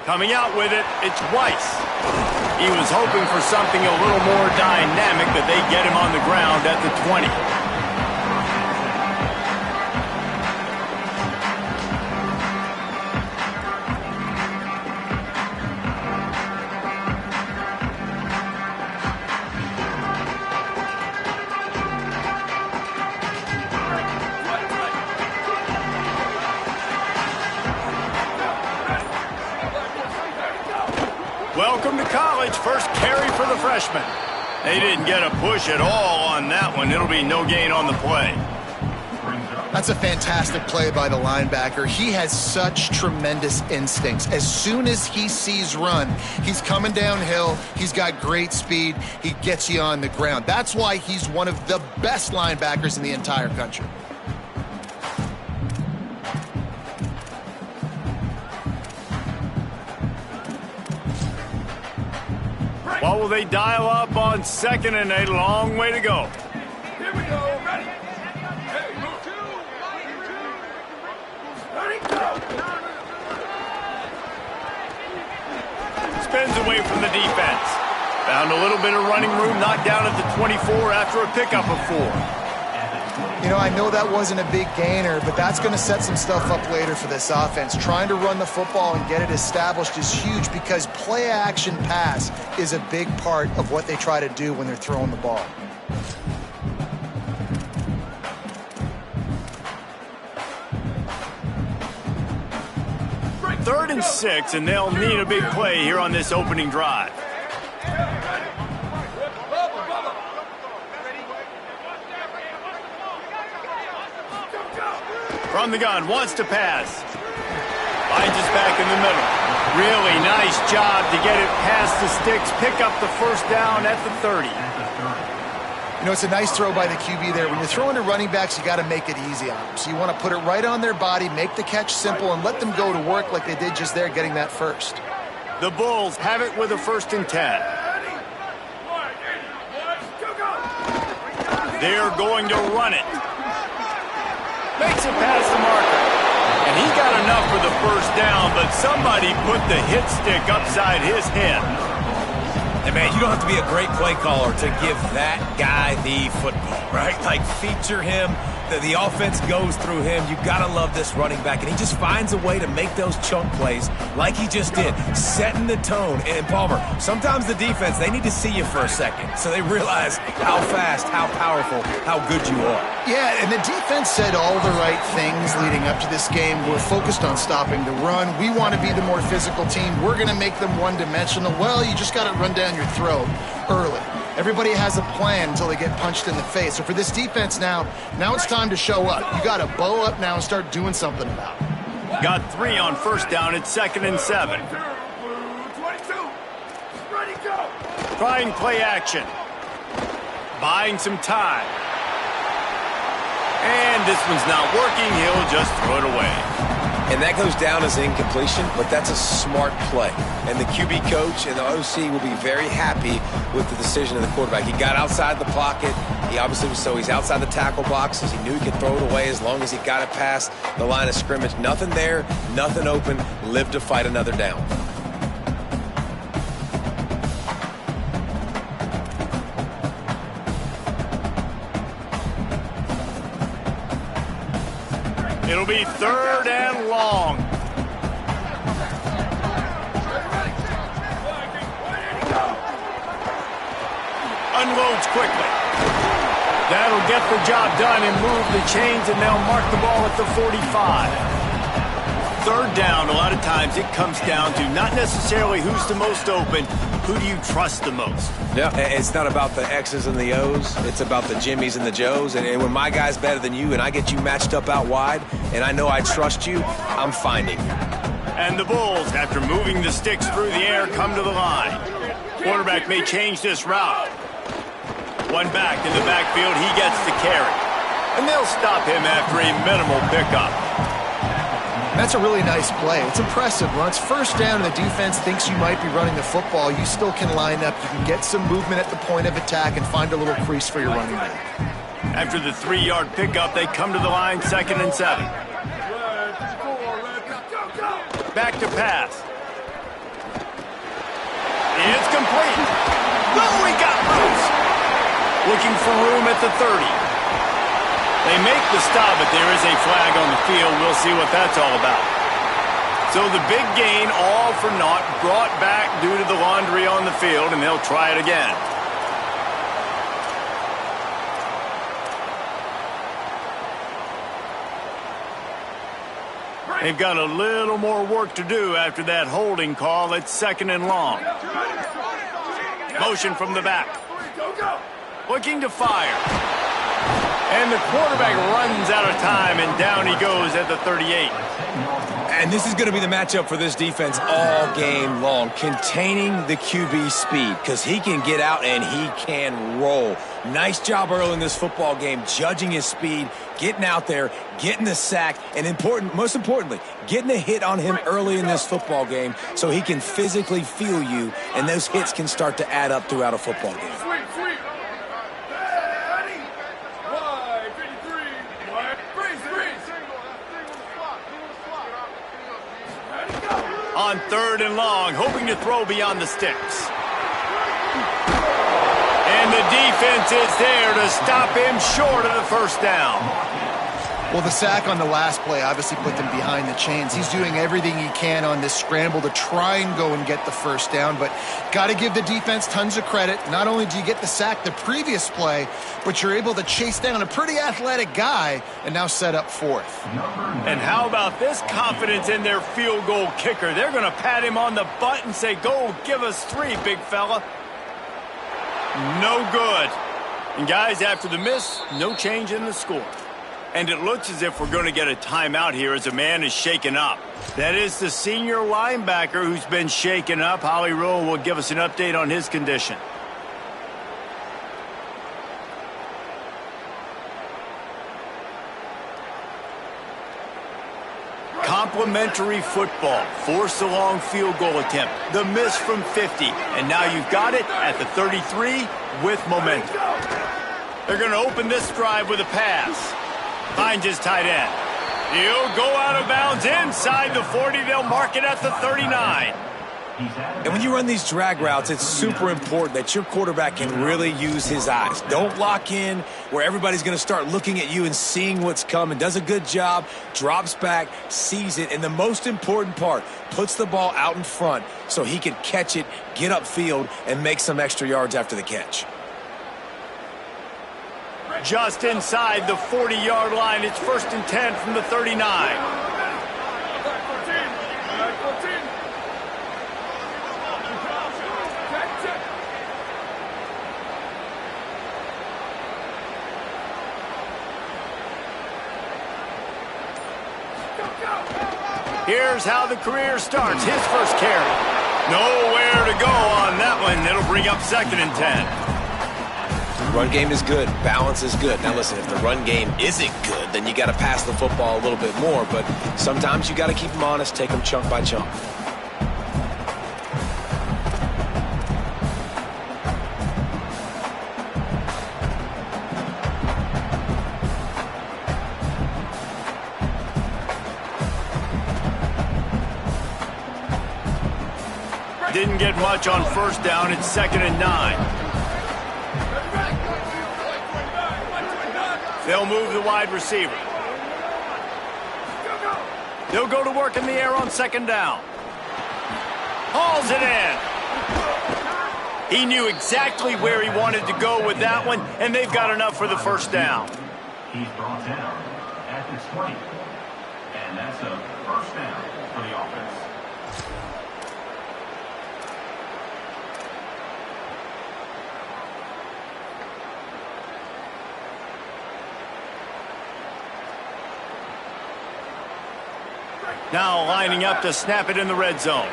Coming out with it, it's Weiss. He was hoping for something a little more dynamic, but they get him on the ground at the 20. Welcome to college. First carry for the freshman. They didn't get a push at all on that one. It'll be no gain on the play. That's a fantastic play by the linebacker. He has such tremendous instincts. As soon as he sees run, he's coming downhill. He's got great speed. He gets you on the ground. That's why he's one of the best linebackers in the entire country. What will they dial up on 2nd and a long way to go? Here we go. Ready? Hey, move. 2, 1, 2. Ready, go. Spins away from the defense. Found a little bit of running room, knocked down at the 24 after a pickup of 4. You know, I know that wasn't a big gainer, but that's going to set some stuff up later for this offense. Trying to run the football and get it established is huge because play-action pass is a big part of what they try to do when they're throwing the ball. Third and 6, and they'll need a big play here on this opening drive. From the gun, wants to pass. Finds us back in the middle. Really nice job to get it past the sticks, pick up the first down at the 30. You know, it's a nice throw by the QB there. When you're throwing to running backs, you got to make it easy on them. So you want to put it right on their body, make the catch simple, and let them go to work like they did just there, getting that first. The Bulls have it with a 1st and 10. They're going to run it. Makes it past the marker. And he got enough for the first down, but somebody put the hit stick upside his head. And man, you don't have to be a great play caller to give that guy the football, right? Like, feature him. The offense goes through him. You got to love this running back. And he just finds a way to make those chunk plays like he just did, setting the tone. And Palmer, sometimes the defense, they need to see you for a second so they realize how fast, how powerful, how good you are. Yeah, and the defense said all the right things leading up to this game. We're focused on stopping the run. We want to be the more physical team. We're going to make them one-dimensional. Well, you just got to run down your throat early. Everybody has a plan until they get punched in the face. So for this defense now it's time to show up. You got to bow up now and start doing something about it. Got 3 on first down at 2nd and 7. 22. Ready, go. Trying play action. Buying some time. And this one's not working. He'll just throw it away. And that goes down as incompletion, but that's a smart play. And the QB coach and the OC will be very happy with the decision of the quarterback. He got outside the pocket. He obviously was he's outside the tackle boxes. He knew he could throw it away as long as he got it past the line of scrimmage. Nothing there, nothing open. Live to fight another down. It'll be 3rd and long. Unloads quickly. That'll get the job done and move the chains, and they'll mark the ball at the 45. 3rd down, a lot of times it comes down to not necessarily who's the most open, who do you trust the most? Yeah, it's not about the X's and the O's. It's about the Jimmies and the Joes. And when my guy's better than you and I get you matched up out wide and I know I trust you, I'm finding you. And the Bulls, after moving the sticks through the air, come to the line. Quarterback may change this route. One back in the backfield, he gets the carry. And they'll stop him after a minimal pickup. That's a really nice play. It's impressive. Once first down and the defense thinks you might be running the football, you still can line up. You can get some movement at the point of attack and find a little crease for your running back. After the 3-yard pickup, they come to the line 2nd and 7. Back to pass. It's complete. Oh, he got loose. Looking for room at the 30. They make the stop, but there is a flag on the field. We'll see what that's all about. So the big gain, all for naught, brought back due to the laundry on the field, and they'll try it again. They've got a little more work to do after that holding call. It's 2nd and long. Motion from the back. Looking to fire. And the quarterback runs out of time, and down he goes at the 38. And this is going to be the matchup for this defense all game long, containing the QB speed, because he can get out and he can roll. Nice job early in this football game, judging his speed, getting out there, getting the sack, and most importantly, getting a hit on him early in this football game so he can physically feel you, and those hits can start to add up throughout a football game. On 3rd and long, hoping to throw beyond the sticks. And the defense is there to stop him short of the first down. Well, the sack on the last play obviously put them behind the chains. He's doing everything he can on this scramble to try and go and get the first down, but got to give the defense tons of credit. Not only do you get the sack the previous play, but you're able to chase down a pretty athletic guy and now set up 4th. And how about this confidence in their field goal kicker? They're going to pat him on the butt and say, go give us 3, big fella. No good. And guys, after the miss, no change in the score. And it looks as if we're going to get a timeout here as a man is shaken up. That is the senior linebacker who's been shaken up. Holly Rowe will give us an update on his condition. Complimentary football. Force a long field goal attempt. The miss from 50. And now you've got it at the 33 with momentum. They're going to open this drive with a pass. Finds his tight end. He'll go out of bounds inside the 40. They'll mark it at the 39. And when you run these drag routes, it's super important that your quarterback can really use his eyes. Don't lock in where everybody's going to start looking at you and seeing what's coming. Does a good job, drops back, sees it, and the most important part, puts the ball out in front so he can catch it, get upfield, and make some extra yards after the catch. Just inside the 40-yard line. It's 1st and 10 from the 39. Here's how the career starts. His first carry. Nowhere to go on that one. It'll bring up 2nd and 10. Run game is good. Balance is good. Now listen, if the run game isn't good, then you got to pass the football a little bit more. But sometimes you got to keep them honest, take them chunk by chunk. Didn't get much on 1st down. It's 2nd and 9. They'll move the wide receiver. They'll go to work in the air on 2nd down. Hauls it in. He knew exactly where he wanted to go with that one, and they've got enough for the first down. He's brought down at the 20. And that's a first down for the offense. Now lining up to snap it in the red zone.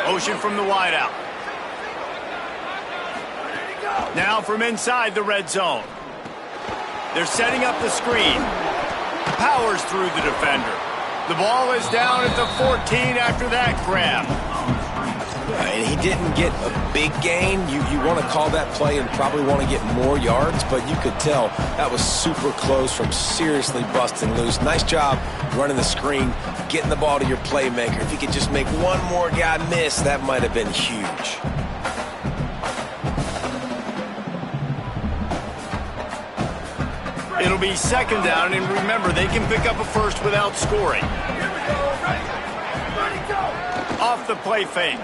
Motion from the wideout. Now from inside the red zone. They're setting up the screen. Powers through the defender. The ball is down at the 14 after that grab. And he didn't get a big gain. You want to call that play and probably want to get more yards, but you could tell that was super close from seriously busting loose. Nice job running the screen, getting the ball to your playmaker. If you could just make one more guy miss, that might have been huge. It'll be second down, and remember, they can pick up a first without scoring. Off the play fake.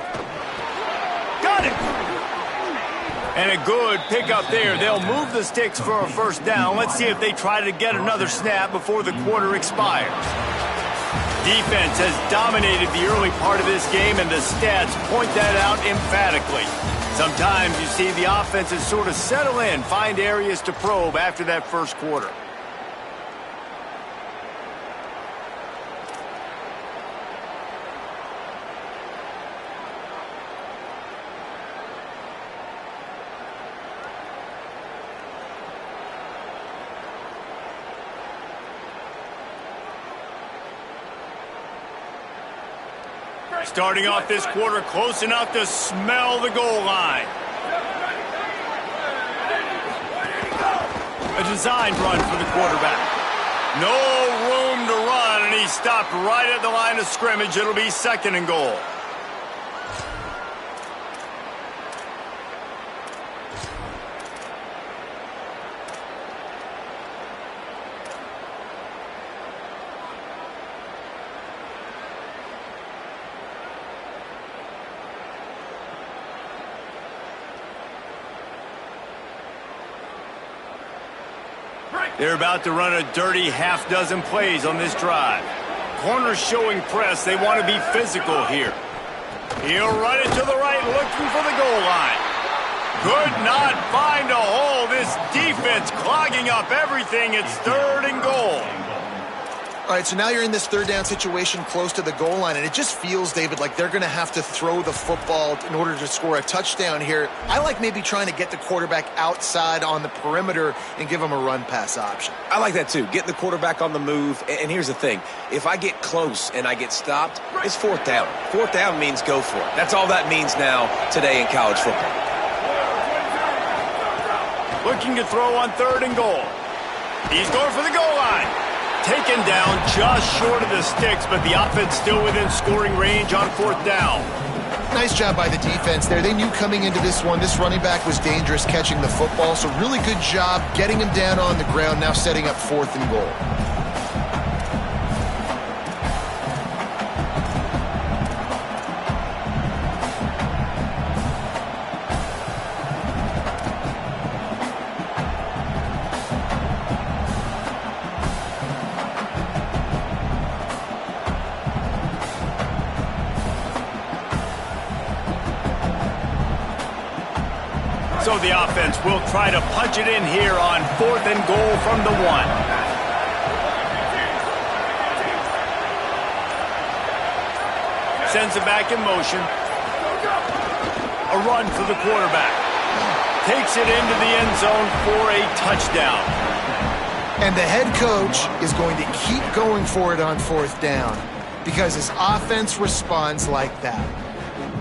Got it! And a good pickup there. They'll move the sticks for a first down. Let's see if they try to get another snap before the quarter expires. Defense has dominated the early part of this game, and the stats point that out emphatically. Sometimes you see the offenses sort of settle in, find areas to probe after that first quarter. Starting off this quarter close enough to smell the goal line. A designed run for the quarterback. No room to run, and he stopped right at the line of scrimmage. It'll be second and goal. They're about to run a dirty half-dozen plays on this drive. Corners showing press. They want to be physical here. He'll run it to the right, looking for the goal line. Could not find a hole. This defense clogging up everything. It's third and goal. All right, so now you're in this third down situation close to the goal line, and it just feels, David, like they're going to have to throw the football in order to score a touchdown here. I like maybe trying to get the quarterback outside on the perimeter and give him a run-pass option. I like that too, getting the quarterback on the move. And here's the thing. If I get close and I get stopped, it's fourth down. Fourth down means go for it. That's all that means now today in college football. Looking to throw on third and goal. He's going for the goal line. Taken down just short of the sticks, but the offense still within scoring range on fourth down. Nice job by the defense there. They knew coming into this one, this running back was dangerous catching the football, so really good job getting him down on the ground, now setting up fourth and goal. So the offense will try to punch it in here on fourth and goal from the 1. Sends it back in motion. A run for the quarterback. Takes it into the end zone for a touchdown. And the head coach is going to keep going for it on fourth down because his offense responds like that.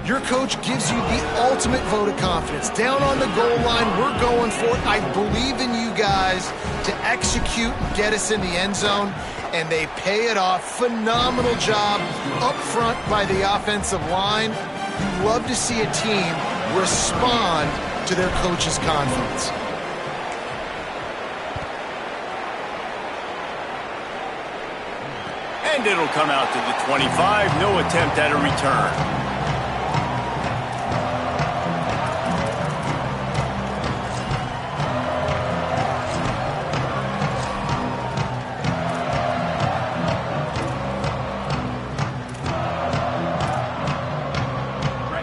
Your coach gives you the ultimate vote of confidence. Down on the goal line, we're going for it. I believe in you guys to execute and get us in the end zone, and they pay it off. Phenomenal job up front by the offensive line. You love to see a team respond to their coach's confidence. And it'll come out to the 25. No attempt at a return.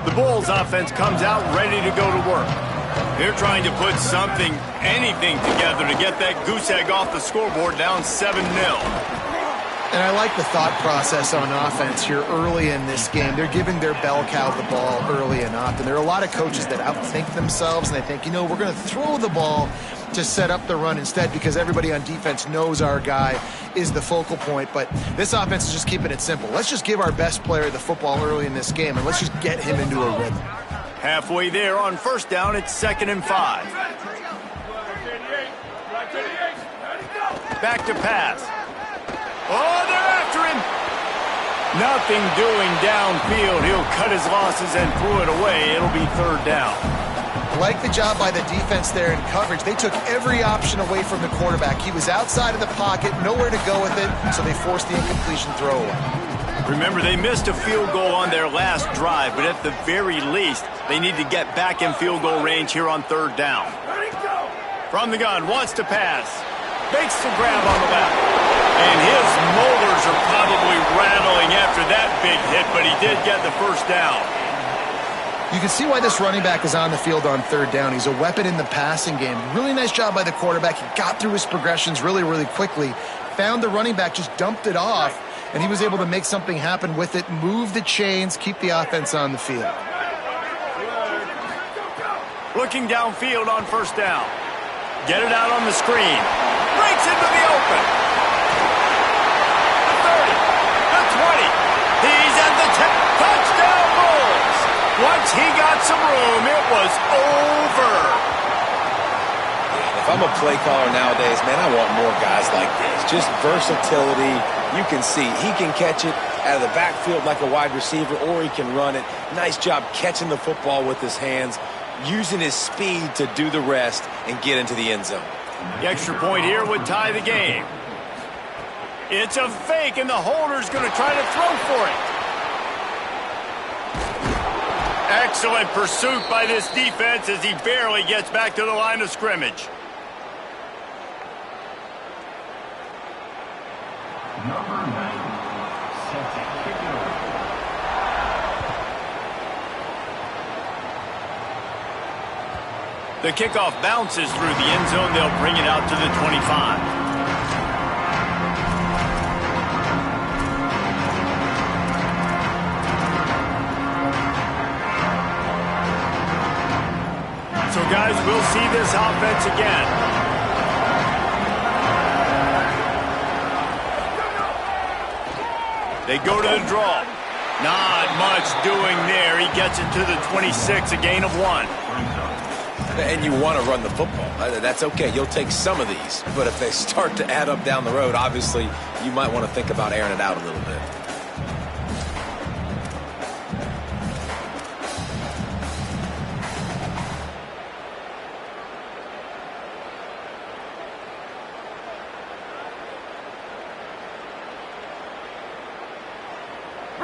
The Bulls offense comes out ready to go to work. They're trying to put something, anything together to get that goose egg off the scoreboard down 7-0. And I like the thought process on offense here early in this game. They're giving their bell cow the ball early and often. There are a lot of coaches that outthink themselves, and they think, you know, we're going to throw the ball to set up the run instead because everybody on defense knows our guy is the focal point. But this offense is just keeping it simple. Let's just give our best player the football early in this game, and let's just get him into a rhythm. Halfway there on first down, it's 2nd and 5. Back to pass. Oh, they're after him. Nothing doing downfield. He'll cut his losses and throw it away. It'll be 3rd down. Like the job by the defense there in coverage. They took every option away from the quarterback. He was outside of the pocket, nowhere to go with it, so they forced the incompletion throwaway. Remember, they missed a field goal on their last drive, but at the very least, they need to get back in field goal range here on 3rd down. From the gun, wants to pass. Makes the grab on the left. And his molars are probably rattling after that big hit, but he did get the first down. You can see why this running back is on the field on 3rd down. He's a weapon in the passing game. Really nice job by the quarterback. He got through his progressions really, really quickly. Found the running back, just dumped it off, and he was able to make something happen with it, move the chains, keep the offense on the field. Looking downfield on 1st down. Get it out on the screen. Breaks into the open. The 30. The 20. He's at the 10. Touchdown Bulls. Once he got some room, it was over. If I'm a play caller nowadays, man, I want more guys like this. Just versatility. You can see he can catch it out of the backfield like a wide receiver, or he can run it. Nice job catching the football with his hands, using his speed to do the rest and get into the end zone. The extra point here would tie the game. It's a fake, and the holder's going to try to throw for it. Excellent pursuit by this defense as he barely gets back to the line of scrimmage. Number 9, set to kick it away. The kickoff bounces through the end zone. They'll bring it out to the 25. So, guys, we'll see this offense again. They go to the draw. Not much doing there. He gets it to the 26, a gain of 1. And you want to run the football. That's okay. You'll take some of these. But if they start to add up down the road, obviously, you might want to think about airing it out a little bit.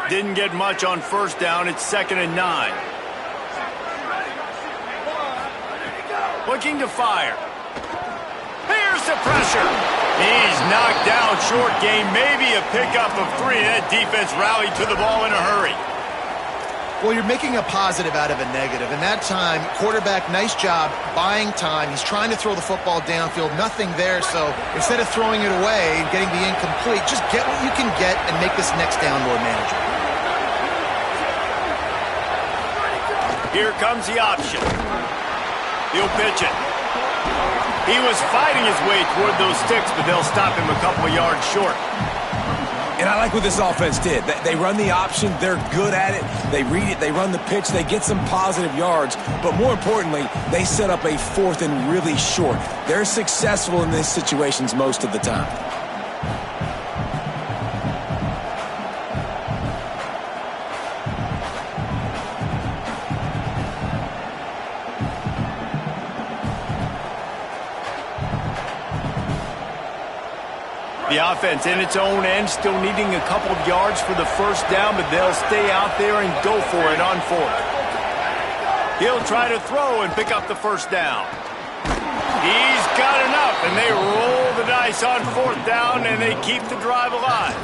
Didn't get much on 1st down. It's 2nd and 9. Looking to fire. Here's the pressure. He's knocked down, short game, maybe a pickup of 3. That defense rallied to the ball in a hurry. Well, you're making a positive out of a negative. And that time, quarterback, nice job buying time. He's trying to throw the football downfield. Nothing there, so instead of throwing it away and getting the incomplete, just get what you can get and make this next down more manageable. Here comes the option. He'll pitch it. He was fighting his way toward those sticks, but they'll stop him a couple of yards short. And I like what this offense did. They run the option. They're good at it. They read it. They run the pitch. They get some positive yards. But more importantly, they set up a 4th and really short. They're successful in these situations most of the time. The offense in its own end, still needing a couple of yards for the 1st down, but they'll stay out there and go for it on 4th. He'll try to throw and pick up the 1st down. He's got enough, and they roll the dice on 4th down, and they keep the drive alive.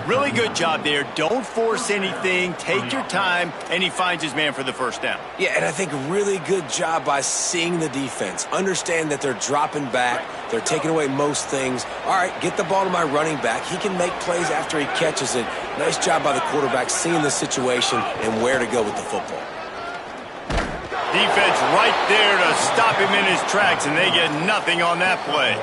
Really good job there. Don't force anything. Take your time, and he finds his man for the first down. Yeah, and I think a really good job by seeing the defense. Understand that they're dropping back. They're taking away most things. All right, get the ball to my running back. He can make plays after he catches it. Nice job by the quarterback seeing the situation and where to go with the football. Defense right there to stop him in his tracks, and they get nothing on that play.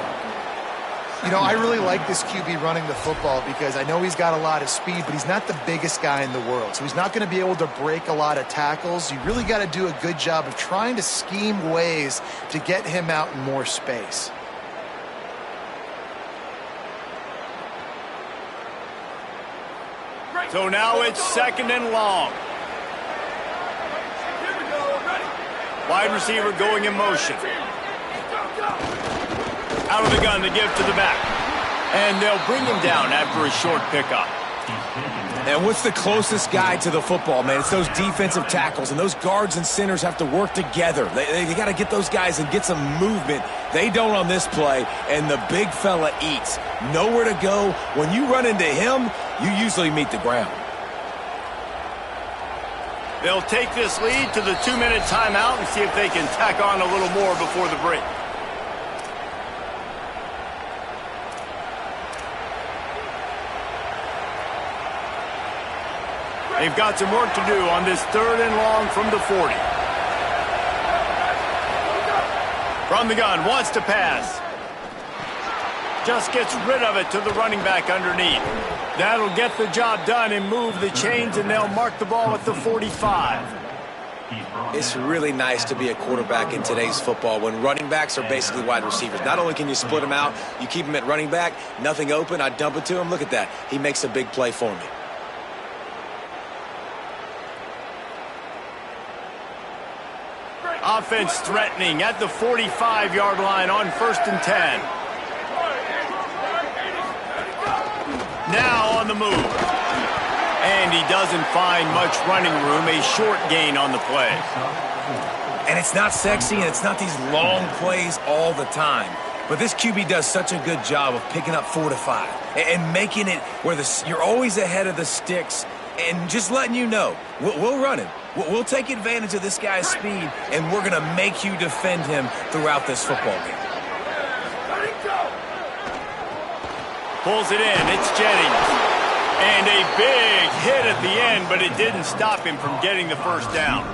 You know, I really like this QB running the football because I know he's got a lot of speed, but he's not the biggest guy in the world. So he's not going to be able to break a lot of tackles. You really got to do a good job of trying to scheme ways to get him out in more space. So now it's 2nd and long. Here we go. Ready. Wide receiver going in motion. Out of the gun to give to the back. And they'll bring him down after a short pickup. And what's the closest guy to the football, man? It's those defensive tackles, and those guards and centers have to work together. They got to get those guys and get some movement. They don't on this play, and the big fella eats. Nowhere to go. When you run into him, you usually meet the ground. They'll take this lead to the 2-minute timeout and see if they can tack on a little more before the break. They've got some work to do on this 3rd and long from the 40. From the gun, wants to pass. Just gets rid of it to the running back underneath. That'll get the job done and move the chains, and they'll mark the ball at the 45. It's really nice to be a quarterback in today's football when running backs are basically wide receivers. Not only can you split them out, you keep them at running back, nothing open, I dump it to him. Look at that. He makes a big play for me. Offense threatening at the 45-yard line on 1st and 10. Now on the move. And he doesn't find much running room. A short gain on the play. And it's not sexy, and it's not these long plays all the time. But this QB does such a good job of picking up 4 to 5 and making it where you're always ahead of the sticks and just letting you know, we'll run him. We'll take advantage of this guy's speed, and we're going to make you defend him throughout this football game. Pulls it in. It's Jennings. And a big hit at the end, but it didn't stop him from getting the first down.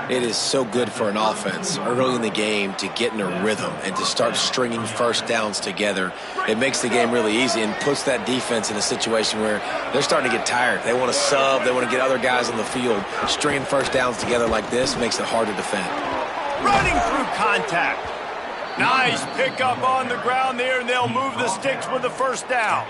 It is so good for an offense early in the game to get in a rhythm and to start stringing first downs together. It makes the game really easy and puts that defense in a situation where they're starting to get tired. They want to sub. They want to get other guys on the field. Stringing first downs together like this makes it hard to defend. Running through contact. Nice pickup on the ground there, and they'll move the sticks with the first down.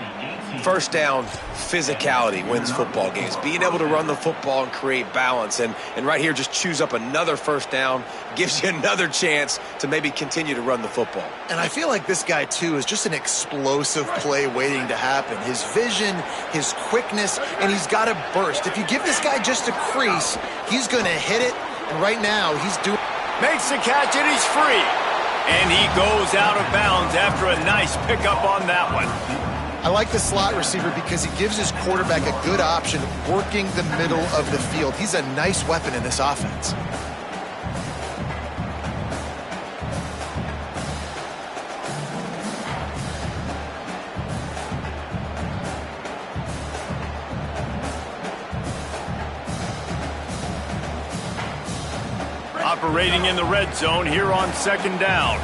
First down, physicality wins football games. Being able to run the football and create balance. And right here, just choose up another first down, gives you another chance to maybe continue to run the football. And I feel like this guy, too, is just an explosive play waiting to happen. His vision, his quickness, and he's got a burst. If you give this guy just a crease, he's going to hit it. And right now, he's doing... Makes the catch, and he's free. And he goes out of bounds after a nice pickup on that one. I like the slot receiver because he gives his quarterback a good option working the middle of the field. He's a nice weapon in this offense. Operating in the red zone here on 2nd down.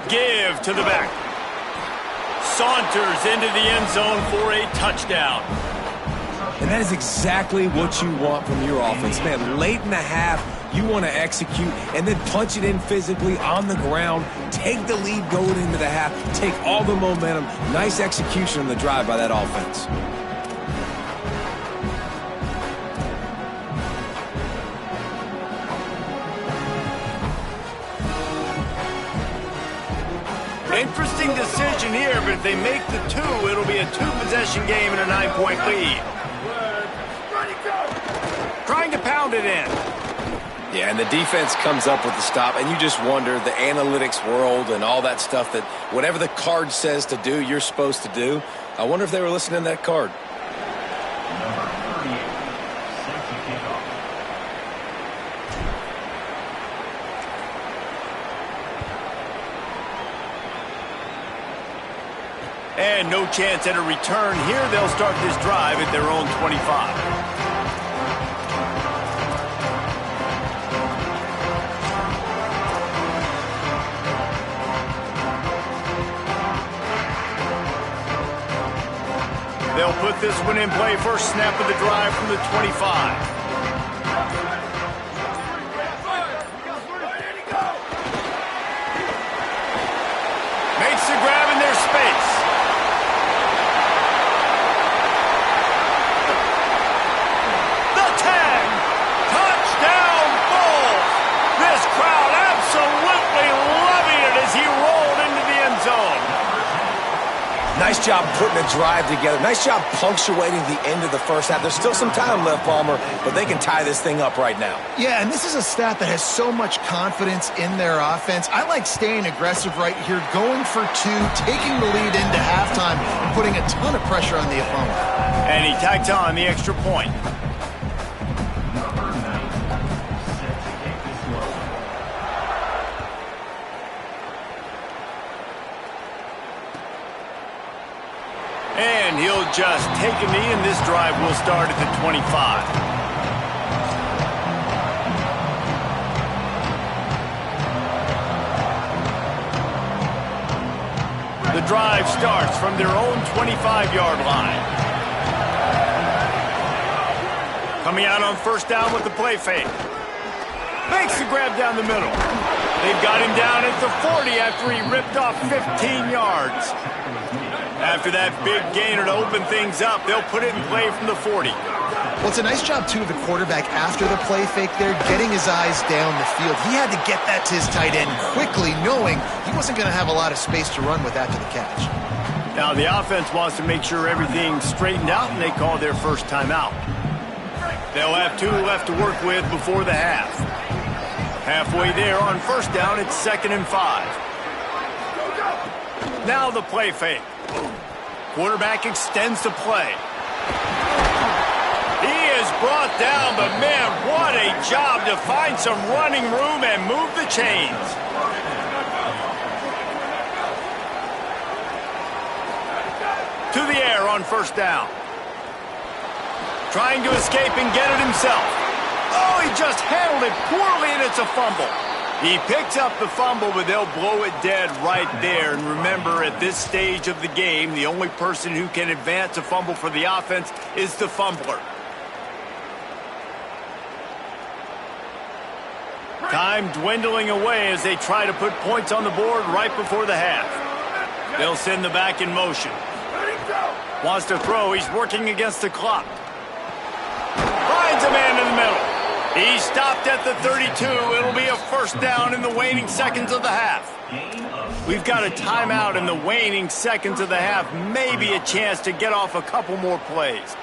Give to the back. Saunters into the end zone for a touchdown. And that is exactly what you want from your offense. Man, late in the half, you want to execute and then punch it in physically on the ground. Take the lead going into the half. Take all the momentum. Nice execution on the drive by that offense. Interesting decision here, but if they make the 2, it'll be a 2-possession game and a 9-point lead. Trying to pound it in. Yeah, and the defense comes up with the stop, and you just wonder, the analytics world and all that stuff, that whatever the card says to do, you're supposed to do. I wonder if they were listening to that card. Number 38, set to kick off. And no chance at a return here. They'll start this drive at their own 25. They'll put this one in play. First snap of the drive from the 25. Makes the grab in their space. The tag. Touchdown Bulls. This crowd absolutely loving it as he rolled into the end zone. Nice job putting a drive together. Nice job punctuating the end of the first half. There's still some time left, Palmer, but they can tie this thing up right now. Yeah, and this is a staff that has so much confidence in their offense. I like staying aggressive right here, going for two, taking the lead into halftime, and putting a ton of pressure on the opponent. And he tacked on the extra point. Number 9, set to kick this one. And he'll just take a knee, and this drive will start at the 25. The drive starts from their own 25-yard line. Coming out on first down with the play fake. Makes the grab down the middle. They've got him down at the 40 after he ripped off 15 yards. After that big gainer to open things up, they'll put it in play from the 40. Well, it's a nice job, too, of the quarterback after the play fake there, getting his eyes down the field. He had to get that to his tight end quickly, knowing he wasn't going to have a lot of space to run with after the catch. Now, the offense wants to make sure everything's straightened out, and they call their first timeout. They'll have 2 left to work with before the half. Halfway there on first down, it's 2nd and 5. Now the play fake. Quarterback extends the play. He is brought down, but man, what a job to find some running room and move the chains. To the air on first down. Trying to escape and get it himself. Oh, he just handled it poorly, and it's a fumble. He picks up the fumble, but they'll blow it dead right there. And remember, at this stage of the game, the only person who can advance a fumble for the offense is the fumbler. Time dwindling away as they try to put points on the board right before the half. They'll send the back in motion. Wants to throw. He's working against the clock. Finds a man in the middle. He stopped at the 32. It'll be a first down in the waning seconds of the half. We've got a timeout in the waning seconds of the half. Maybe a chance to get off a couple more plays.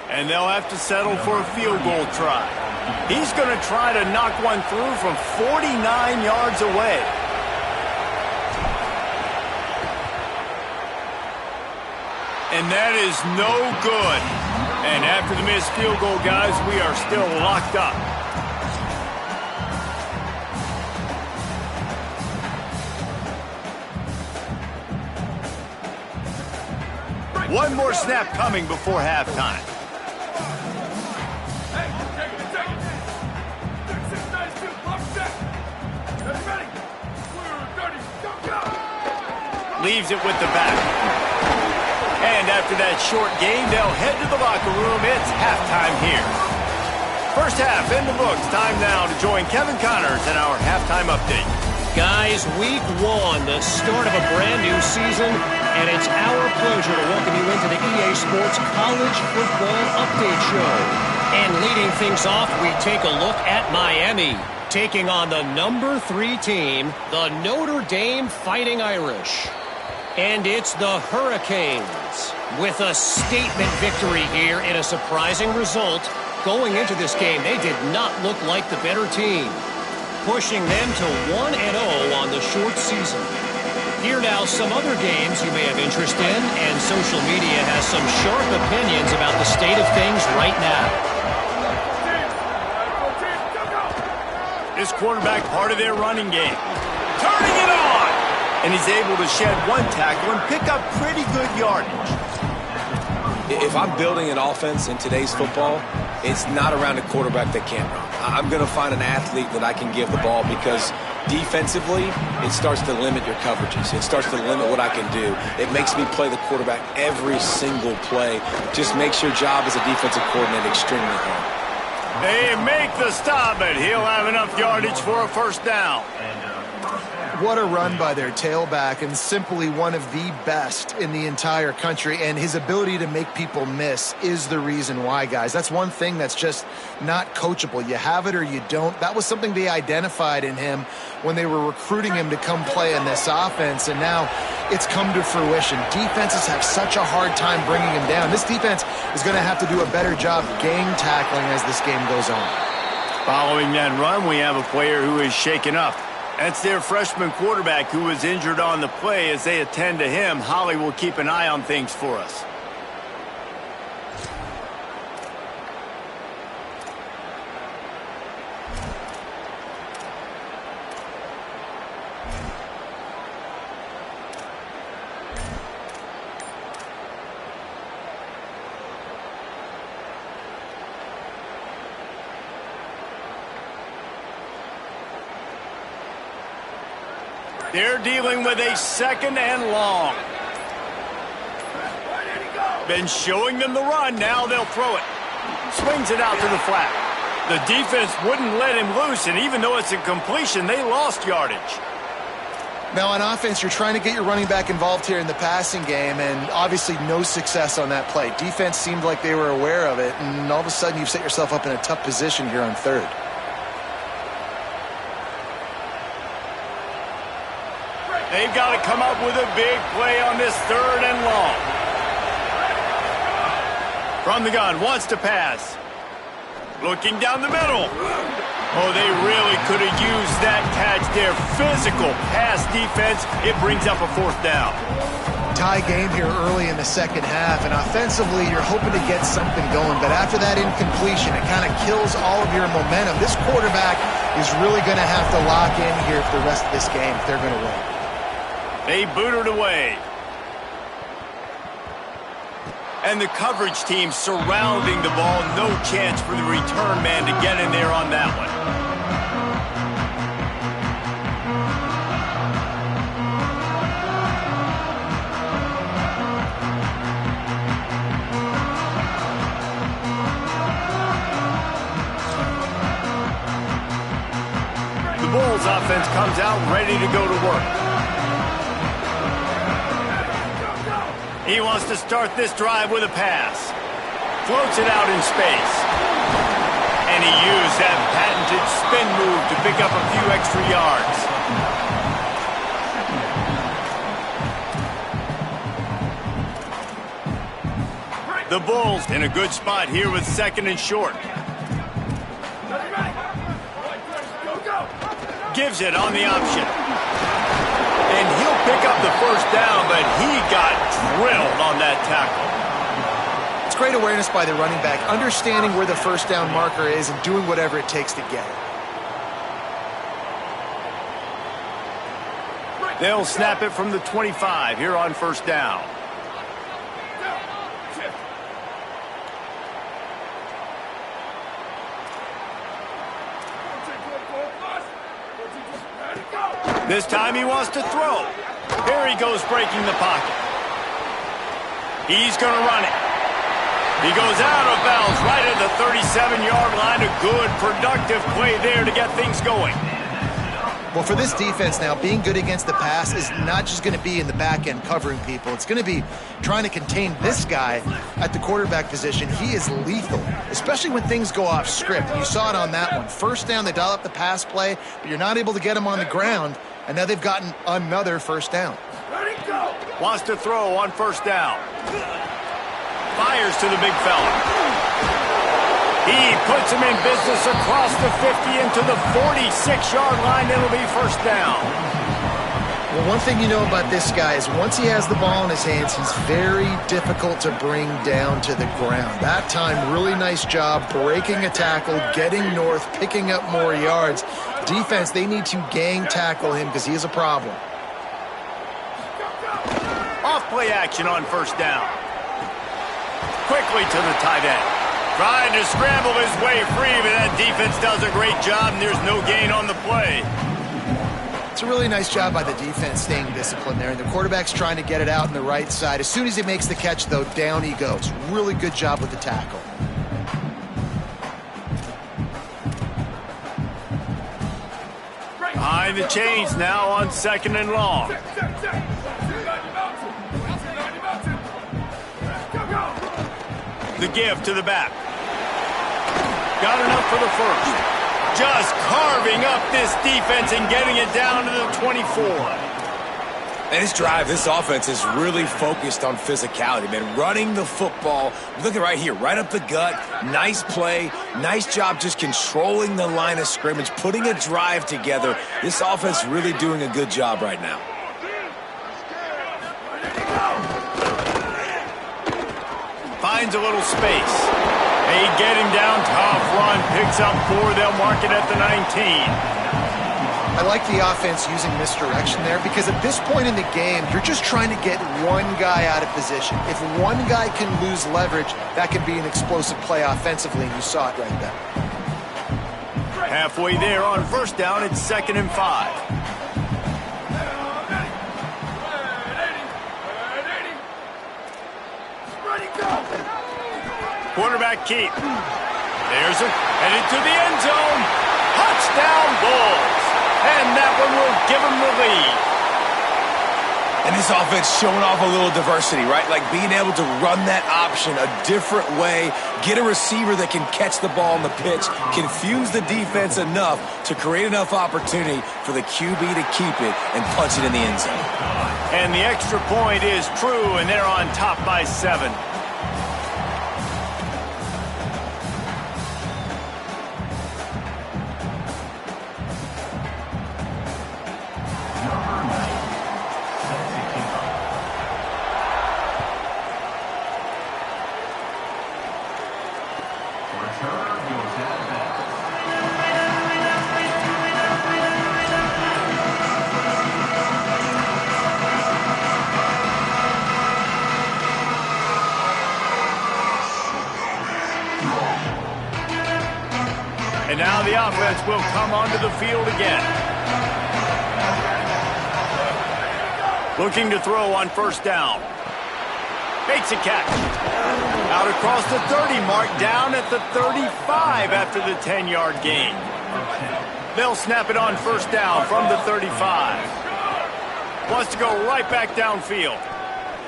And they'll have to settle for a field goal try. He's going to try to knock one through from 49 yards away. And that is no good. And after the missed field goal, guys, we are still locked up. One more snap coming before halftime. Leaves it with the back. And after that short game, they'll head to the locker room. It's halftime here. First half in the books. Time now to join Kevin Connors in our halftime update. Guys, week 1, the start of a brand new season, and it's our pleasure to welcome you into the EA Sports College Football Update Show. And leading things off, we take a look at Miami, taking on the number 3 team, the Notre Dame Fighting Irish. And it's the Hurricanes with a statement victory here in a surprising result. going into this game, they did not look like the better team, pushing them to 1-0 on the short season. Here now, some other games you may have interest in, and social media has some sharp opinions about the state of things right now. This quarterback part of their running game. Turning it on! And he's able to shed one tackle and pick up pretty good yardage. If I'm building an offense in today's football, it's not around a quarterback that can't run. I'm going to find an athlete that I can give the ball because defensively, it starts to limit your coverages. It starts to limit what I can do. It makes me play the quarterback every single play. Just makes your job as a defensive coordinator extremely hard. They make the stop, but he'll have enough yardage for a first down. What a run by their tailback, and simply one of the best in the entire country. And his ability to make people miss is the reason why, guys. That's one thing that's just not coachable. You have it or you don't. That was something they identified in him when they were recruiting him to come play in this offense, and now it's come to fruition. Defenses have such a hard time bringing him down. This defense is going to have to do a better job gang tackling as this game goes on. Following that run, we have a player who is shaken up. That's their freshman quarterback who was injured on the play. As they attend to him, Holly will keep an eye on things for us. They're dealing with a second and long. Been showing them the run. Now they'll throw it. Swings it out to the flat. The defense wouldn't let him loose, and even though it's a completion, they lost yardage. Now on offense, you're trying to get your running back involved here in the passing game, and obviously no success on that play. Defense seemed like they were aware of it, and all of a sudden you've set yourself up in a tough position here on third. They've got to come up with a big play on this third and long. From the gun, wants to pass. Looking down the middle. Oh, they really could have used that catch there. Physical pass defense. It brings up a fourth down. Tie game here early in the second half, and offensively you're hoping to get something going, but after that incompletion, it kind of kills all of your momentum. This quarterback is really going to have to lock in here for the rest of this game if they're going to win. They boot it away. And the coverage team surrounding the ball. No chance for the return man to get in there on that one. The Bulls offense comes out ready to go to work. He wants to start this drive with a pass. Floats it out in space. And he used that patented spin move to pick up a few extra yards. The Bulls in a good spot here with second and short. Gives it on the option. And he'll pick up the first down, but he got drilled on that tackle. It's great awareness by the running back, understanding where the first down marker is and doing whatever it takes to get it. They'll snap it from the 25 here on first down. This time he wants to throw. There he goes, breaking the pocket. He's going to run it. He goes out of bounds right at the 37-yard line. A good, productive play there to get things going. Well, for this defense now, being good against the pass is not just going to be in the back end covering people. It's going to be trying to contain this guy at the quarterback position. He is lethal, especially when things go off script. You saw it on that one. First down, they dial up the pass play, but you're not able to get him on the ground, and now they've gotten another first down. Wants to throw on first down. Fires to the big fella. He puts him in business across the 50 into the 46-yard line. It'll be first down. Well, one thing you know about this guy is once he has the ball in his hands, he's very difficult to bring down to the ground. That time, really nice job breaking a tackle, getting north, picking up more yards. Defense, they need to gang tackle him because he is a problem. Off play action on first down. Quickly to the tight end. Trying to scramble his way free, but that defense does a great job, and there's no gain on the play. It's a really nice job by the defense staying disciplined there, and the quarterback's trying to get it out on the right side. As soon as he makes the catch, though, down he goes. Really good job with the tackle. Behind the chains now on second and long. The give to the back. Got enough for the first. Just carving up this defense and getting it down to the 24. And this drive, this offense is really focused on physicality, man. Running the football. Look at right here, right up the gut. Nice play. Nice job just controlling the line of scrimmage, putting a drive together. This offense really doing a good job right now. Finds a little space. They get him down, tough run, picks up 4, they'll mark it at the 19. I like the offense using misdirection there because at this point in the game, you're just trying to get one guy out of position. If one guy can lose leverage, that can be an explosive play offensively, and you saw it right there. Halfway there on first down, it's 2nd and 5. Quarterback keep. There's it. Headed to the end zone. Touchdown Bulls. And that one will give them the lead. And this offense showing off a little diversity, right? Like being able to run that option a different way, get a receiver that can catch the ball on the pitch, confuse the defense enough to create enough opportunity for the QB to keep it and punch it in the end zone. And the extra point is true, and they're on top by 7. And now the offense will come onto the field again. Looking to throw on first down. Makes a catch. Out across the 30 mark, down at the 35 after the 10-yard gain. They'll snap it on first down from the 35. Wants to go right back downfield.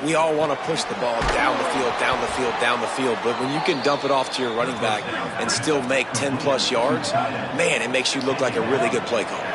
We all want to push the ball down the field, down the field, down the field. But when you can dump it off to your running back and still make 10-plus yards, man, it makes you look like a really good play caller.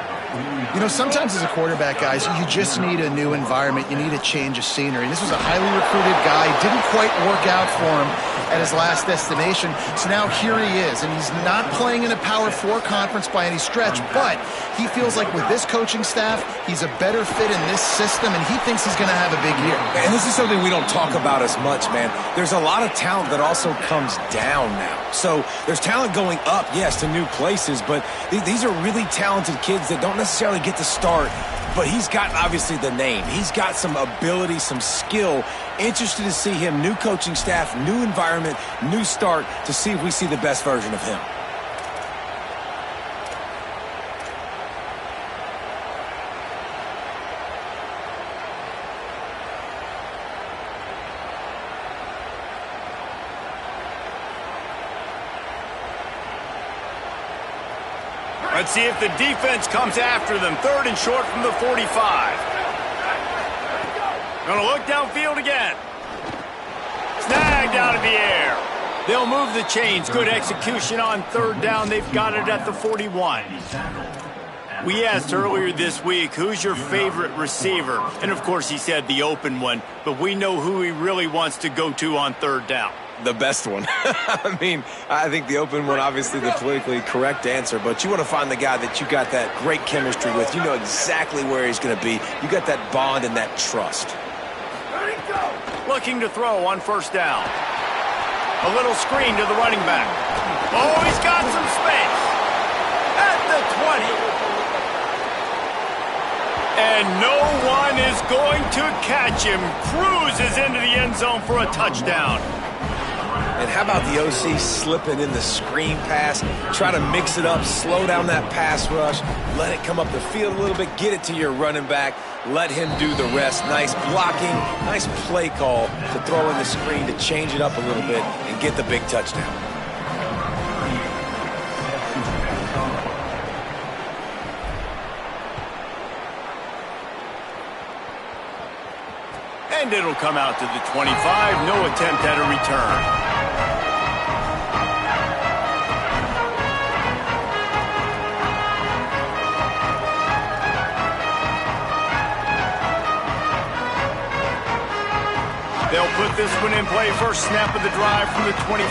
You know, sometimes as a quarterback, guys, you just need a new environment. You need a change of scenery. And this was a highly recruited guy. Didn't quite work out for him at his last destination. So now here he is. And he's not playing in a Power 4 conference by any stretch. But he feels like with this coaching staff, he's a better fit in this system. And he thinks he's going to have a big year. And this is something we don't talk about as much, man. There's a lot of talent that also comes down now. So there's talent going up, yes, to new places. But these are really talented kids that don't necessarily get to start, but he's got obviously the name. He's got some ability, some skill. Interested to see him, new coaching staff, new environment, new start, to see if we see the best version of him. Let's see if the defense comes after them. 3rd and short from the 45. Gonna look downfield again. Snagged out of the air. They'll move the chains. Good execution on 3rd down. They've got it at the 41. We asked earlier this week, who's your favorite receiver? And, of course, he said the open one. But we know who he really wants to go to on 3rd down. The best one. I mean, I think the open one, obviously the politically correct answer, but you want to find the guy that you got that great chemistry with. You know exactly where he's going to be. You got that bond and that trust. Looking to throw on first down. A little screen to the running back. Oh, he's got some space. At the 20. And no one is going to catch him. Cruises into the end zone for a touchdown. And how about the OC slipping in the screen pass? Try to mix it up, slow down that pass rush, let it come up the field a little bit, get it to your running back, let him do the rest. Nice blocking, nice play call to throw in the screen to change it up a little bit and get the big touchdown. And it'll come out to the 25. No attempt at a return. They'll put this one in play. First snap of the drive from the 25.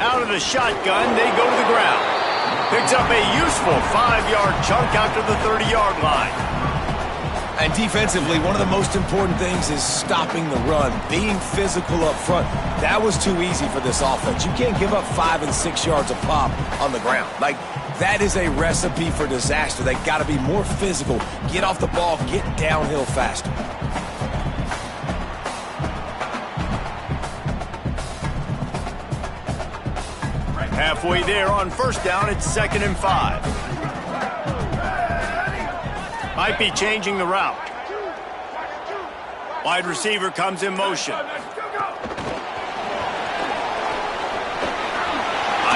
Out of the shotgun, they go to the ground. Picks up a useful 5-yard chunk out to the 30-yard line. And defensively, one of the most important things is stopping the run, being physical up front. That was too easy for this offense. You can't give up 5 and 6 yards a pop on the ground. Like, that is a recipe for disaster. They got to be more physical, get off the ball, get downhill faster. Halfway there on first down, it's 2nd and 5. Might be changing the route. Wide receiver comes in motion. Might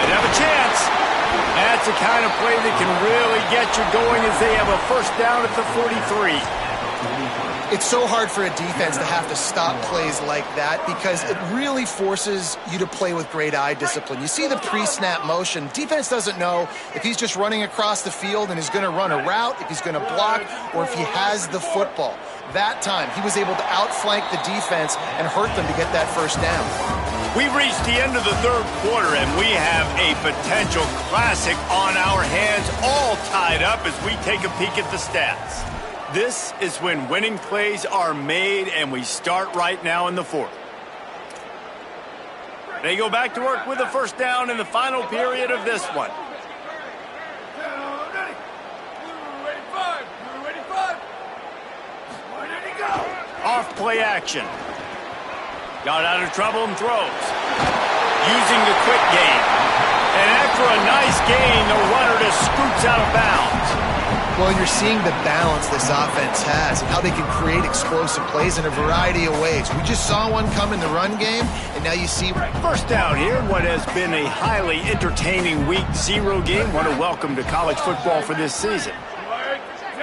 have a chance. That's the kind of play that can really get you going as they have a first down at the 43. It's so hard for a defense to have to stop plays like that because it really forces you to play with great eye discipline. You see the pre-snap motion. Defense doesn't know if he's just running across the field and is going to run a route, if he's going to block, or if he has the football. That time, he was able to outflank the defense and hurt them to get that first down. We've reached the end of the third quarter, and we have a potential classic on our hands, all tied up as we take a peek at the stats. This is when winning plays are made, and we start right now in the fourth. They go back to work with a first down in the final period of this one. Off play action. Got out of trouble and throws. Using the quick game. And after a nice gain, the runner just scoots out of bounds. Well, you're seeing the balance this offense has and how they can create explosive plays in a variety of ways. We just saw one come in the run game, and now you see... First down here, what has been a highly entertaining Week 0 game. What a welcome to college football for this season.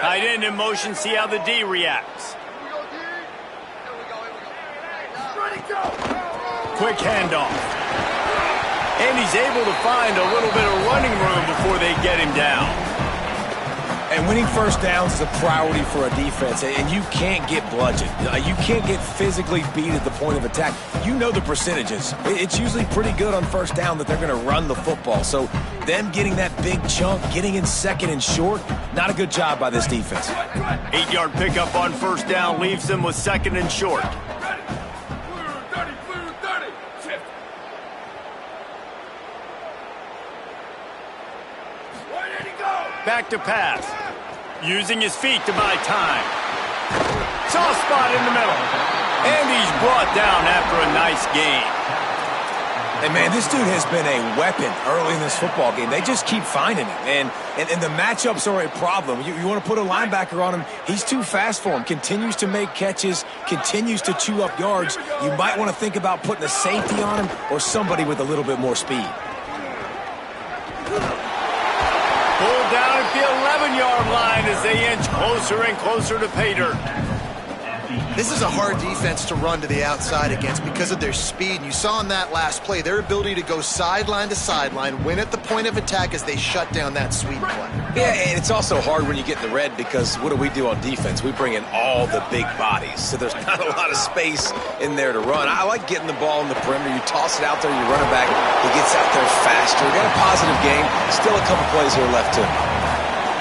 Tight end in motion, see how the D reacts. Quick handoff. And he's able to find a little bit of running room before they get him down. And winning first downs is a priority for a defense, and you can't get bludgeoned. You can't get physically beat at the point of attack. You know the percentages. It's usually pretty good on first down that they're going to run the football. So them getting that big chunk, getting in 2nd and short, not a good job by this defense. 8-yard pickup on first down leaves them with 2nd and short. Back to pass. Using his feet to buy time. Soft spot in the middle. And he's brought down after a nice gain. And, man, this dude has been a weapon early in this football game. They just keep finding him. And the matchups are a problem. You want to put a linebacker on him, he's too fast for him. Continues to make catches, continues to chew up yards. You might want to think about putting a safety on him or somebody with a little bit more speed. Pulled down at the 11-yard line as they inch closer and closer to pay dirt. This is a hard defense to run to the outside against because of their speed. And you saw in that last play their ability to go sideline to sideline, win at the point of attack as they shut down that sweep play. Yeah, and it's also hard when you get in the red because what do on defense? We bring in all the big bodies, so there's not a lot of space in there to run. I like getting the ball in the perimeter. You toss it out there, you run it back, he gets out there faster. We got a positive game. Still a couple plays here left too.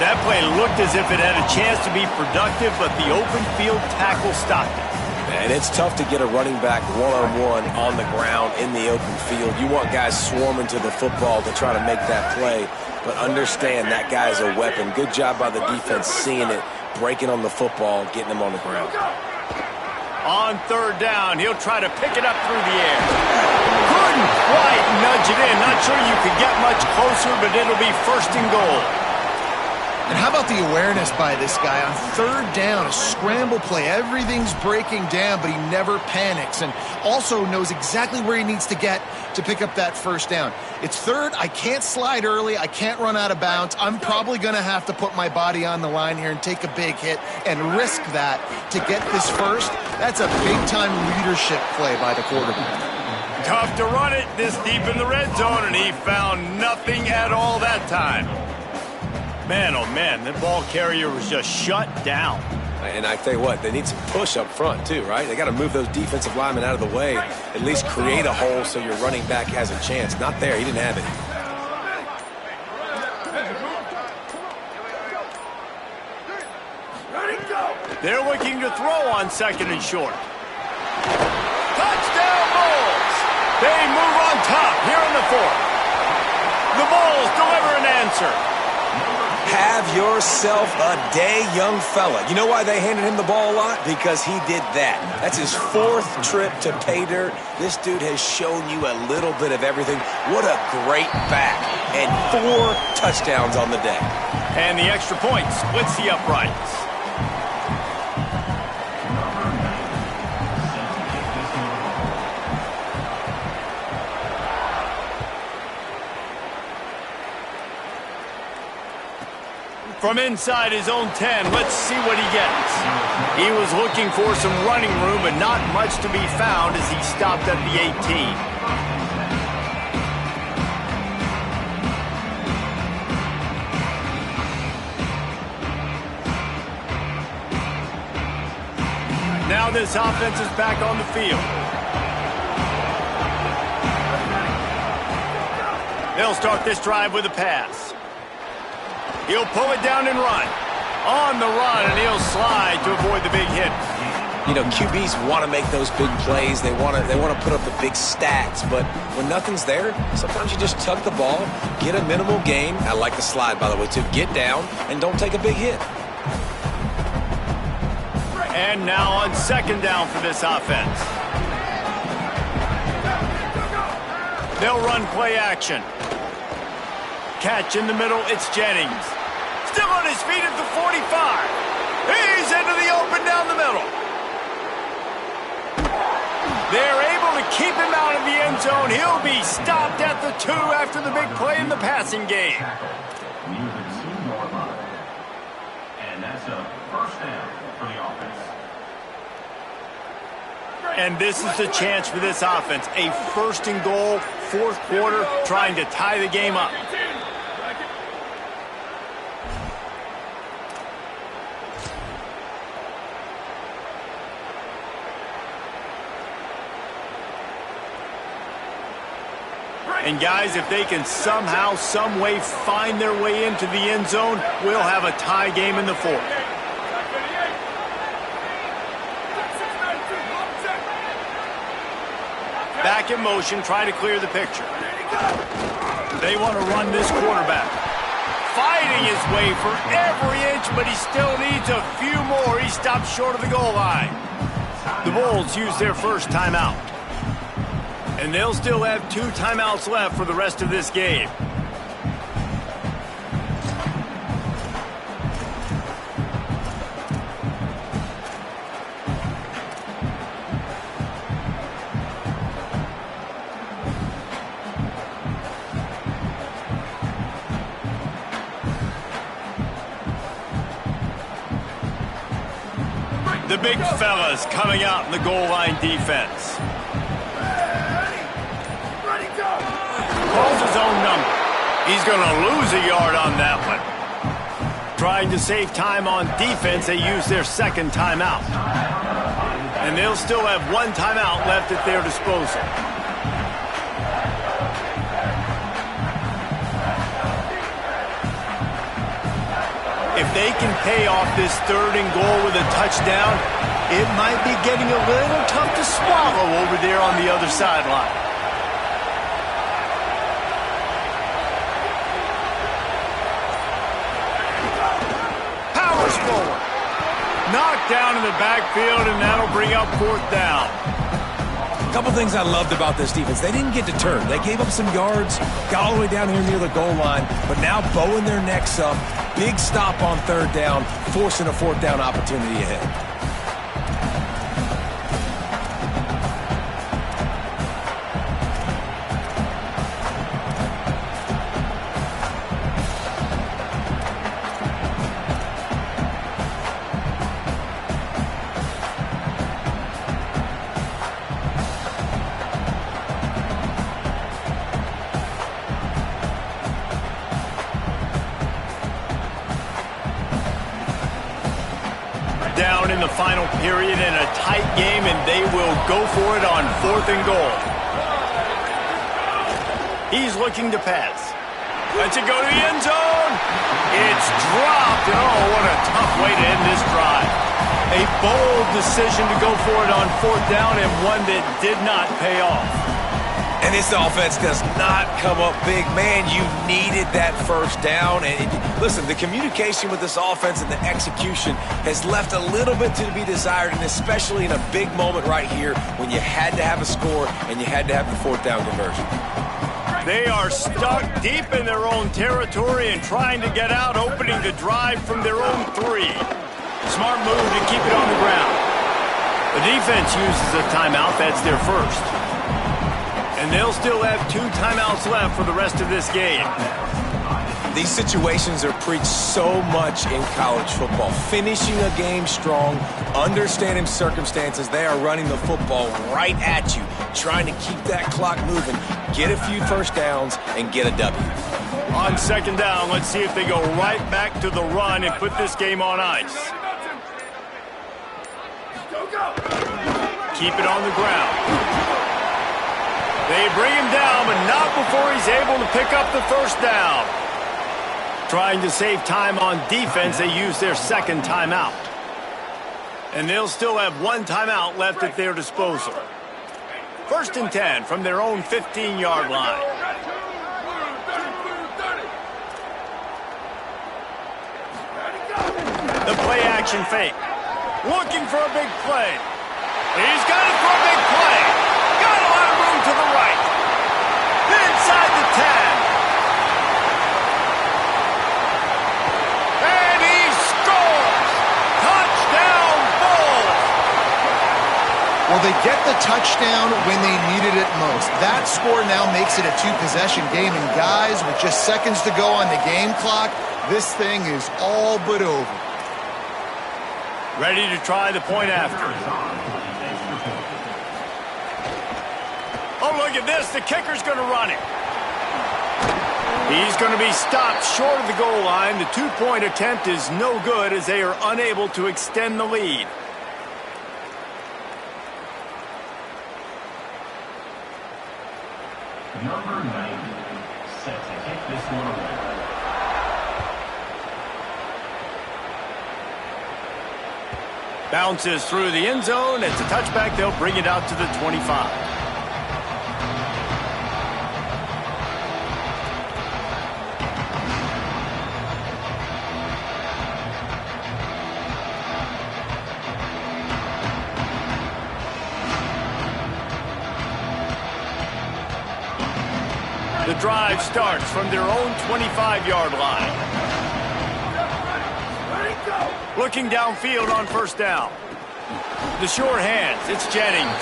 That play looked as if it had a chance to be productive, but the open field tackle stopped it. And it's tough to get a running back one-on-one on the ground in the open field. You want guys swarming to the football to try to make that play, but understand that guy's a weapon. Good job by the defense seeing it, breaking on the football, getting him on the ground. On third down, he'll try to pick it up through the air. Couldn't quite nudge it in. Not sure you could get much closer, but it'll be first and goal. And how about the awareness by this guy on third down, a scramble play. Everything's breaking down, but he never panics and also knows exactly where he needs to get to pick up that first down. It's third. I can't slide early. I can't run out of bounds. I'm probably going to have to put my body on the line here and take a big hit and risk that to get this first. That's a big-time leadership play by the quarterback. Tough to run it this deep in the red zone, and he found nothing at all that time. Man, oh man, the ball carrier was just shut down. And I tell you what, they need some push up front too, right? They got to move those defensive linemen out of the way, at least create a hole so your running back has a chance. Not there, he didn't have it. They're looking to throw on second and short. Touchdown Bulls! They move on top here in the fourth. The Bulls deliver an answer. Have yourself a day, young fella. You know why they handed him the ball a lot? Because he did that. That's his fourth trip to pay dirt. This dude has shown you a little bit of everything. What a great back. And 4 touchdowns on the day. And the extra point splits the uprights. From inside his own 10, let's see what he gets. He was looking for some running room, but not much to be found as he stopped at the 18. Now this offense is back on the field. They'll start this drive with a pass. He'll pull it down and run. On the run, and he'll slide to avoid the big hit. You know, QBs want to make those big plays. They want to put up the big stats. But when nothing's there, sometimes you just tuck the ball, get a minimal gain. I like the slide, by the way, too. Get down and don't take a big hit. And now on second down for this offense. They'll run play action. Catch in the middle, it's Jennings. Still on his feet at the 45. He's into the open down the middle. They're able to keep him out of the end zone. He'll be stopped at the 2 after the big play in the passing game. And that's a first down for the offense. And this is the chance for this offense. A first and goal, fourth quarter, trying to tie the game up. And guys, if they can somehow, some way find their way into the end zone, we'll have a tie game in the fourth. Back in motion, try to clear the picture. They want to run this quarterback. Fighting his way for every inch, but he still needs a few more. He stopped short of the goal line. The Bulls use their first timeout. And they'll still have 2 timeouts left for the rest of this game. The big fellas coming out in the goal line defense. Ready, go! Calls his own number. He's going to lose a yard on that one. Trying to save time on defense, they use their second timeout. And they'll still have one timeout left at their disposal. If they can pay off this 3rd and goal with a touchdown, it might be getting a little tough to swallow over there on the other sideline. Powers forward. Knocked down in the backfield, and that'll bring up 4th down. A couple things I loved about this defense. They didn't get deterred. They gave up some yards, got all the way down here near the goal line, but now bowing their necks up. Big stop on 3rd down, forcing a 4th down opportunity ahead. Down in the final period in a tight game, and they will go for it on 4th and goal. He's looking to pass. Lets it go to the end zone. It's dropped, and oh, what a tough way to end this drive. A bold decision to go for it on 4th down, and one that did not pay off. And this offense does not come up big. Man, you needed that 1st down. And listen, the communication with this offense and the execution has left a little bit to be desired, and especially in a big moment right here when you had to have a score and you had to have the 4th down conversion. They are stuck deep in their own territory and trying to get out, opening the drive from their own 3. Smart move to keep it on the ground. The defense uses a timeout. That's their first. And they'll still have 2 timeouts left for the rest of this game. These situations are preached so much in college football. Finishing a game strong, understanding circumstances. They are running the football right at you, trying to keep that clock moving, get a few 1st downs, and get a W. On 2nd down, let's see if they go right back to the run and put this game on ice. Go, go! Keep it on the ground. They bring him down, but not before he's able to pick up the 1st down. Trying to save time on defense, they use their 2nd timeout. And they'll still have 1 timeout left at their disposal. 1st and 10 from their own 15-yard line. The play-action fake. Looking for a big play. He's got it for a big play. Got a lot of room to the right. Inside the 10. And he scores! Touchdown, Bulls! Well, they get the touchdown when they needed it most. That score now makes it a 2-possession game. And guys, with just seconds to go on the game clock, this thing is all but over. Ready to try the point after. Oh, look at this. The kicker's going to run it. He's going to be stopped short of the goal line. The 2-point attempt is no good as they are unable to extend the lead. Number 90, set to kick this one away. Bounces through the end zone. It's a touchback. They'll bring it out to the 25. The drive starts from their own 25-yard line. Looking downfield on 1st down. The sure hands, it's Jennings.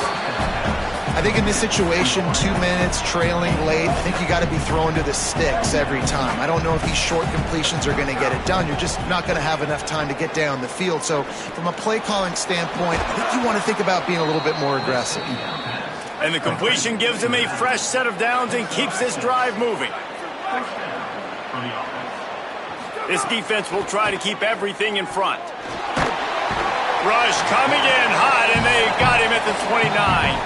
I think in this situation, 2 minutes, trailing late, I think you got to be throwing to the sticks every time. I don't know if these short completions are going to get it done. You're just not going to have enough time to get down the field. So from a play calling standpoint, I think you want to think about being a little bit more aggressive. And the completion gives him a fresh set of downs and keeps this drive moving. This defense will try to keep everything in front. Rush coming in hot, and they got him at the 29.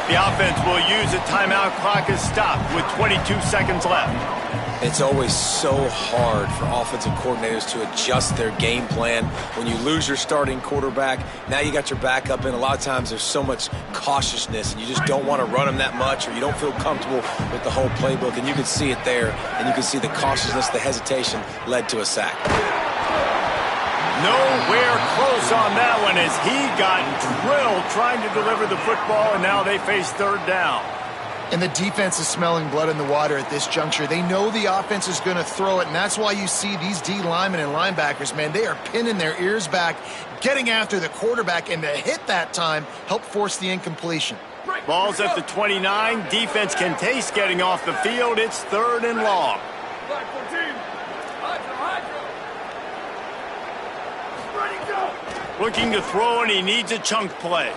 The offense will use a timeout. Clock is stopped with 22 seconds left. It's always so hard for offensive coordinators to adjust their game plan. When you lose your starting quarterback, now you got your backup in. A lot of times there's so much cautiousness, and you just don't want to run them that much, or you don't feel comfortable with the whole playbook. And you can see it there, and you can see the cautiousness, the hesitation led to a sack. Nowhere close on that one as he got drilled trying to deliver the football, and now they face third down. And the defense is smelling blood in the water at this juncture. They know the offense is going to throw it, and that's why you see these D linemen and linebackers, man, they are pinning their ears back, getting after the quarterback, and the hit that time helped force the incompletion. Ball's at the 29. Defense can taste getting off the field. It's third and long. Looking to throw, and he needs a chunk play.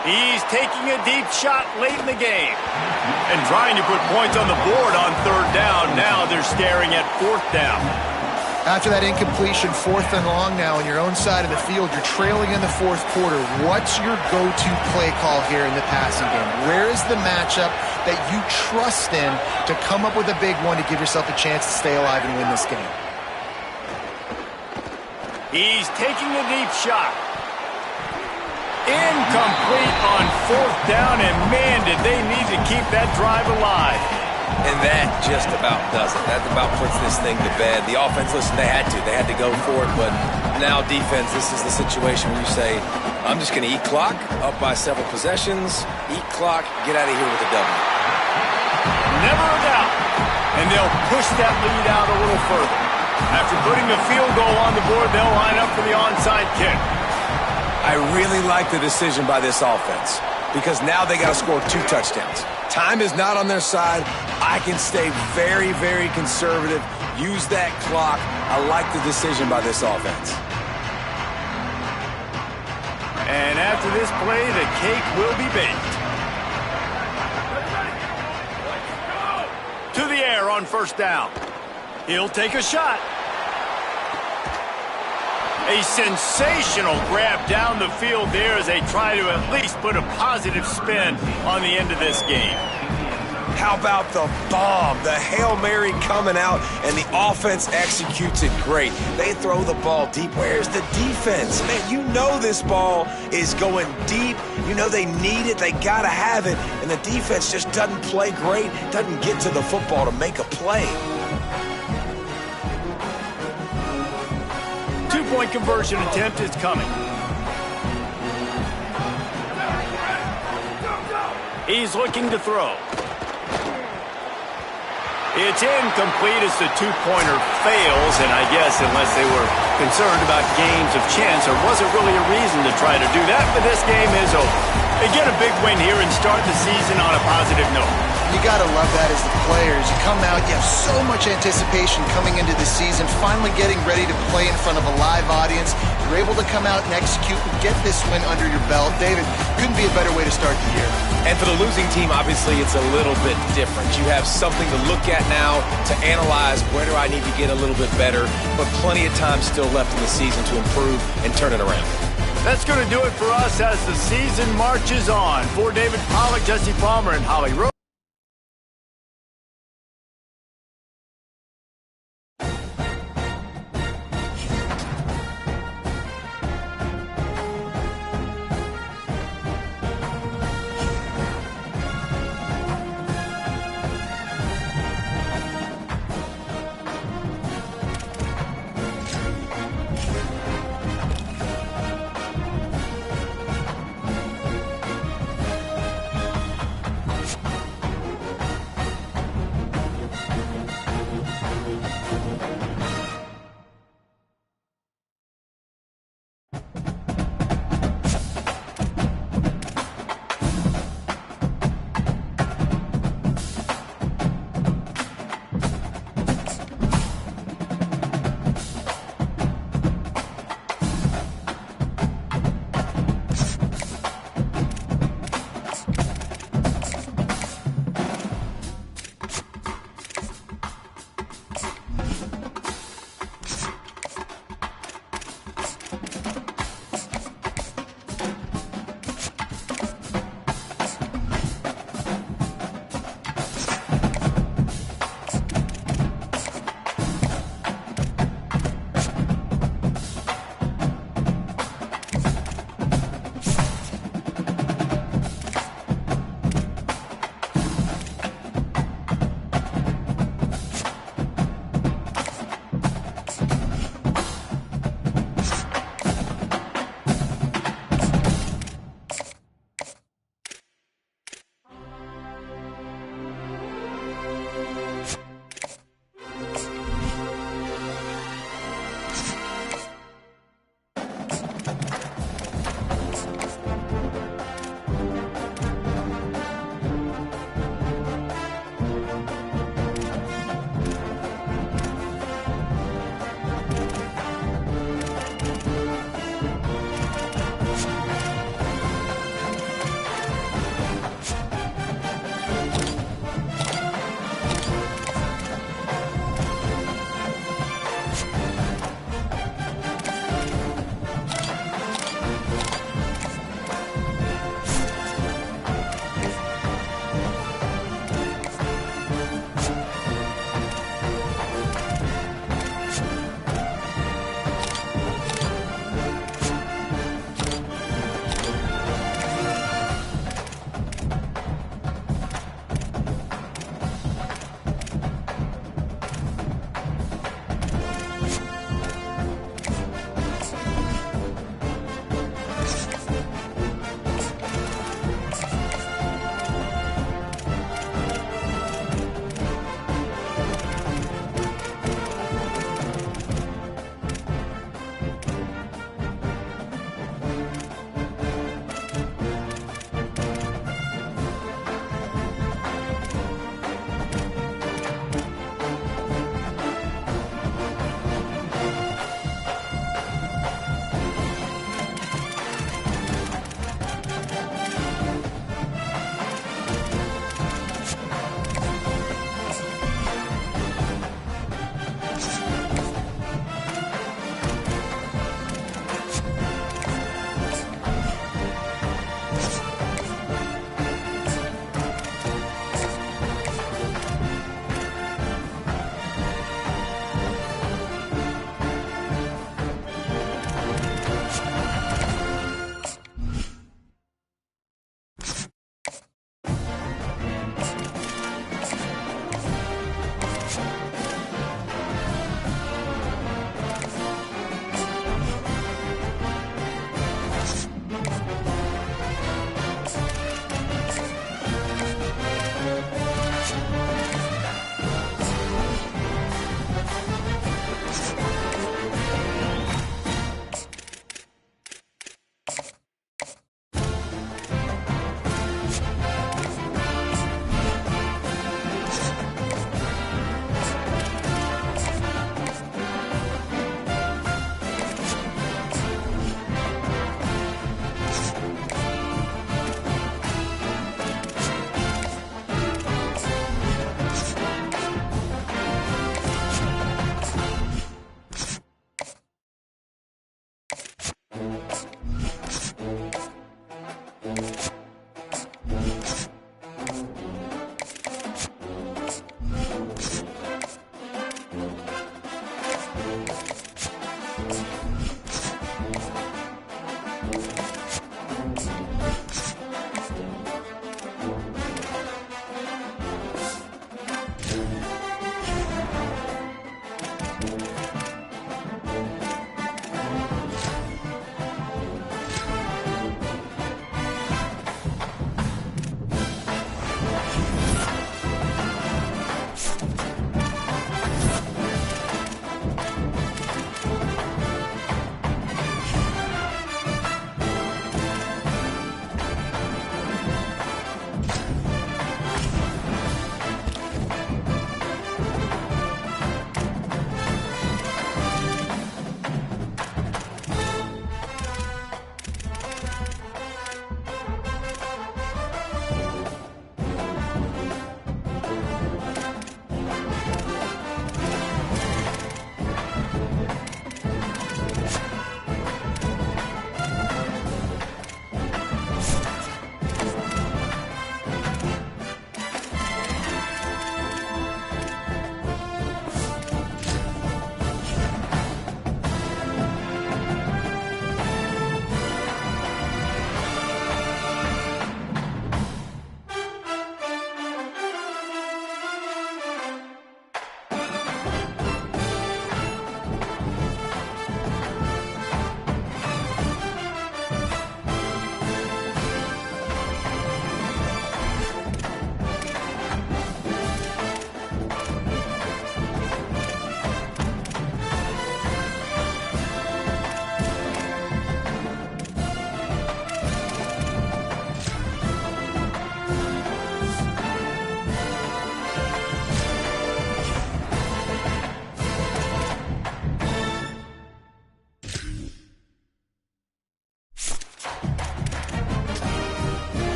He's taking a deep shot late in the game and trying to put points on the board on third down. Now they're staring at fourth down. After that incompletion, fourth and long now on your own side of the field, you're trailing in the fourth quarter. What's your go-to play call here in the passing game? Where is the matchup that you trust in to come up with a big one to give yourself a chance to stay alive and win this game? He's taking a deep shot. Incomplete on fourth down, and man, did they need to keep that drive alive. And that just about does it. That about puts this thing to bed. The offense, listen, they had to go for it, but now defense, this is the situation where you say, I'm just going to eat clock, up by several possessions, eat clock, get out of here with a W. Never a doubt. And they'll push that lead out a little further. After putting the field goal on the board, they'll line up for the onside kick. I really like the decision by this offense because now they got to score 2 touchdowns. Time is not on their side. I can stay very, very conservative, use that clock. I like the decision by this offense. And after this play, the cake will be baked. To the air on first down. He'll take a shot. A sensational grab down the field there as they try to at least put a positive spin on the end of this game. How about the bomb? The Hail Mary coming out, and the offense executes it great. They throw the ball deep. Where's the defense? Man, you know this ball is going deep. You know they need it. They got to have it. And the defense just doesn't play great, doesn't get to the football to make a play. 2-point conversion attempt is coming. He's looking to throw. It's incomplete as the 2-pointer fails, and I guess unless they were concerned about games of chance, there wasn't really a reason to try to do that, but this game is over. They get a big win here and start the season on a positive note. You got to love that as the players. You come out, you have so much anticipation coming into the season, finally getting ready to play in front of a live audience. You're able to come out and execute and get this win under your belt. David, couldn't be a better way to start the year. And for the losing team, obviously, it's a little bit different. You have something to look at now to analyze where do I need to get a little bit better, but plenty of time still left in the season to improve and turn it around. That's going to do it for us as the season marches on. For David Pollack, Jesse Palmer, and Holly Rowe.